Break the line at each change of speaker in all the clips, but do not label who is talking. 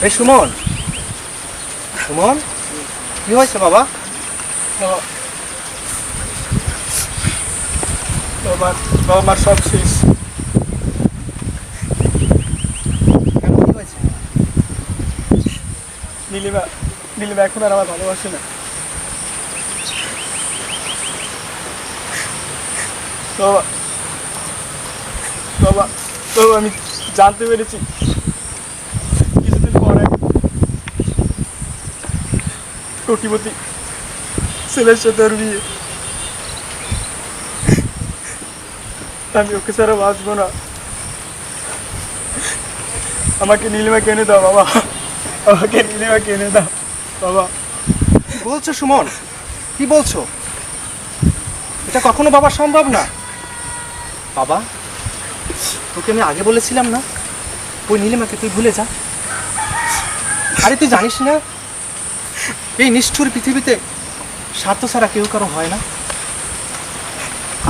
এই সুমন, সুমন কি হয়েছে বাবা?
বাবা বাবা মার সব শেষ।
কেন, কি হয়েছে?
নীলিমা নীলিমা এখন আর আমার ভালোবাসে না। বাবা বাবা বাবা আমি জানতে পেরেছি কিছুদিন পরে কোটিপতি ছেলের সাথে ওর বিয়ে। আমি ওকে ছাড়া বাঁচবো না। আমাকে নীলিমাকে এনে দাও বাবা, আমাকে নীলিমাকে এনে দাও বাবা।
কি বলছো সুমন, কি বলছো? এটা কখনো বাবা সম্ভব না। বাবা, তোকে আমি আগে বলেছিলাম না ওই নীলিমাকে তুই ভুলে যা। আরে তুই জানিস না এই নিষ্ঠুর পৃথিবীতে স্বার্থ ছাড়া কেউ কারো হয় না।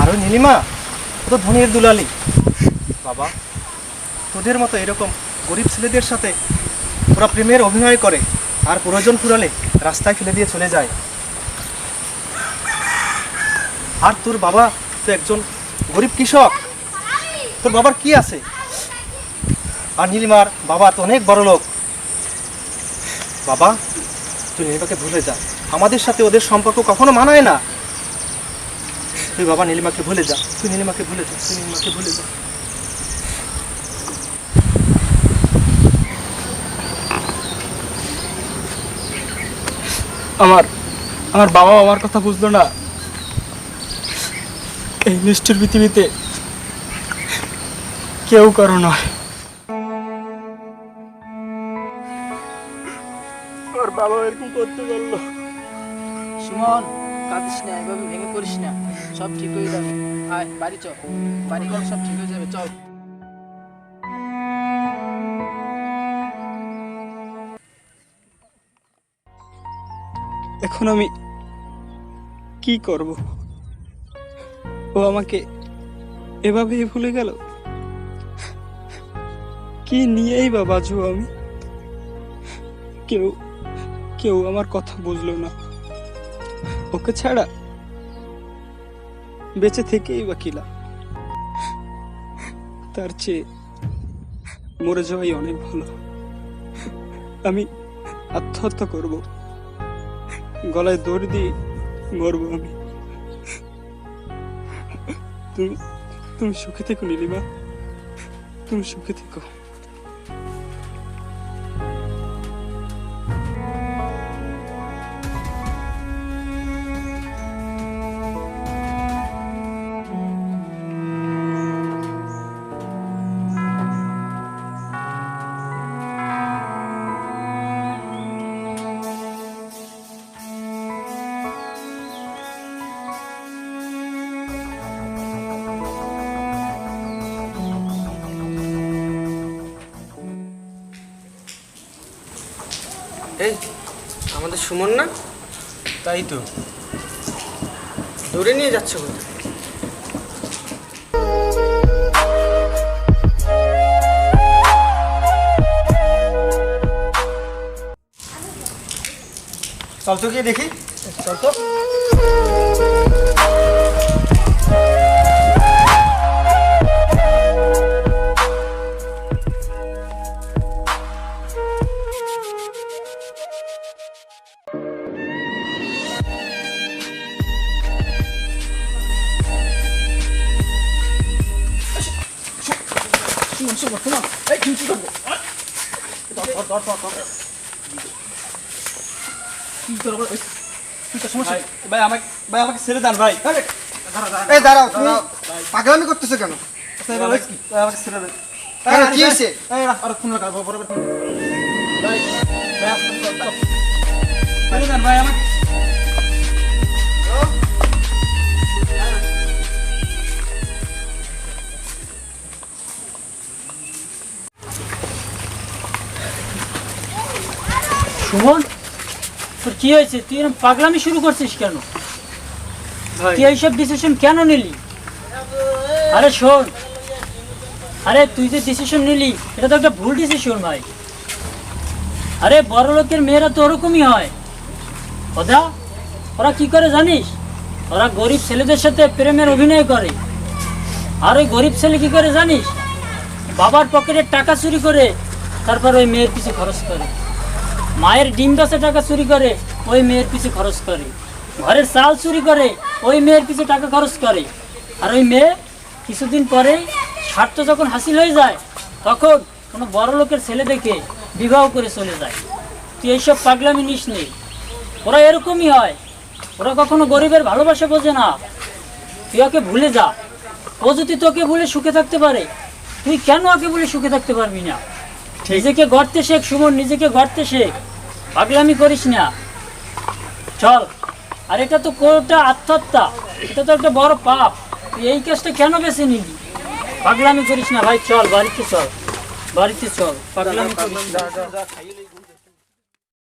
আর ওই নীলিমা ও তো ধনের দুলালি। বাবা, তোদের মতো এরকম গরিব ছেলেদের সাথে ওরা প্রেমের অভিনয় করে আর প্রয়োজন ফুরালে রাস্তায় ফেলে দিয়ে চলে যায়। আর তোর বাবা তো একজন গরিব কৃষক, তোর বাবার কি আছে? আর নীলিমার বাবা তো অনেক বড় লোক। বাবা, তুই নীলিমাকে ভুলে যা, আমাদের সাথে ওদের সম্পর্ক কখনো মানায় না। তুই বাবা নীলিমাকে ভুলে যা, তুই নীলিমাকে ভুলে যা, তুই নীলিমাকে ভুলে যা।
আমার আমার বাবা আমার কথা বুঝলো না। এই নিষ্ঠুর পৃথিবীতে কেউ কারো নয়। আমার বাবা এরকম করতে পারলো।
সুমন, কাঁদিস না, এভাবে ভেঙে পড়িস না, সব ঠিক হয়ে যাবে। আয় বাড়ি চল, বাড়ি গেলে সব ঠিক হয়ে যাবে, চল।
এখন আমি কি করব? ও আমাকে এভাবেই ভুলে গেল। কি নিয়েই বা বাঁচবো আমি? কেউ কেউ আমার কথা বুঝলো না। ওকে ছাড়া বেঁচে থেকেই বা কি লাভ? তার চেয়ে মরে যাওয়াই অনেক ভালো। আমি আত্মহত্যা করব, গলায় দড়ি দিয়ে মরবো আমি। তুমি তুমি সুখে থেকো নীলিমা, তুমি সুখে থেকো।
এই আমাদের সুমন না?
তাই তো,
দৌড়ে নিয়ে যাচ্ছে কোথায়?
চল তো গিয়ে দেখি, চল তো।
ভাই আমাকে ছেড়ে দেন ভাই।
এই দাঁড়াও, তুমি পাগলামি করতেছো কেন?
আমাকে ছেড়ে দেন।
কেন, কি হয়েছে?
ছেড়ে দেন ভাই আমাকে।
সুমন, তোর কি হয়েছে? তুই এরকম পাগলামি শুরু করছিস কেন? তুই এইসব ডিসিশন কেন নিলি? আরে শোন, আরে তুই যে ডিসিশন নিলি এটা তো একটা ভুল ডিসিশন ভাই। আরে বড় লোকের মেয়েরা তো ওরকমই হয়। ওরা কি করে জানিস? ওরা গরিব ছেলেদের সাথে প্রেমের অভিনয় করে। আর ওই গরিব ছেলে কি করে জানিস? বাবার পকেটের টাকা চুরি করে তারপর ওই মেয়ের পিছে খরচ করে। মায়ের ডিম গাছে টাকা চুরি করে ওই মেয়ের পিছে খরচ করে। ঘরের চাল চুরি করে ওই মেয়ের পিছে টাকা খরচ করে। আর ওই মেয়ে কিছুদিন পরেই স্বার্থ যখন হাসিল হয়ে যায় তখন কোনো বড় লোকের ছেলে দেখে বিবাহ করে চলে যায়। তুই এইসব পাগলামি নিস নেই। ওরা এরকমই হয়। ওরা কখনো গরিবের ভালোবাসা বোঝে না। তুই ওকে ভুলে যা। ও যদি তোকে ভুলে সুখে থাকতে পারে, তুই কেন ওকে ভুলে সুখে থাকতে পারবি না? নিজেকে গড়তে শেখ সুমন, নিজেকে গড়তে শেখ। পাগলামি করিস না, চল। আর এটা তো কোটা আত্মহত্যা, এটা তো একটা বড় পাপ। তুই এই কাজটা কেন বেছে নিবি? পাগলামি করিস না ভাই, চল বাড়িতে চল, বাড়িতে চল, পাগলামি করিস না।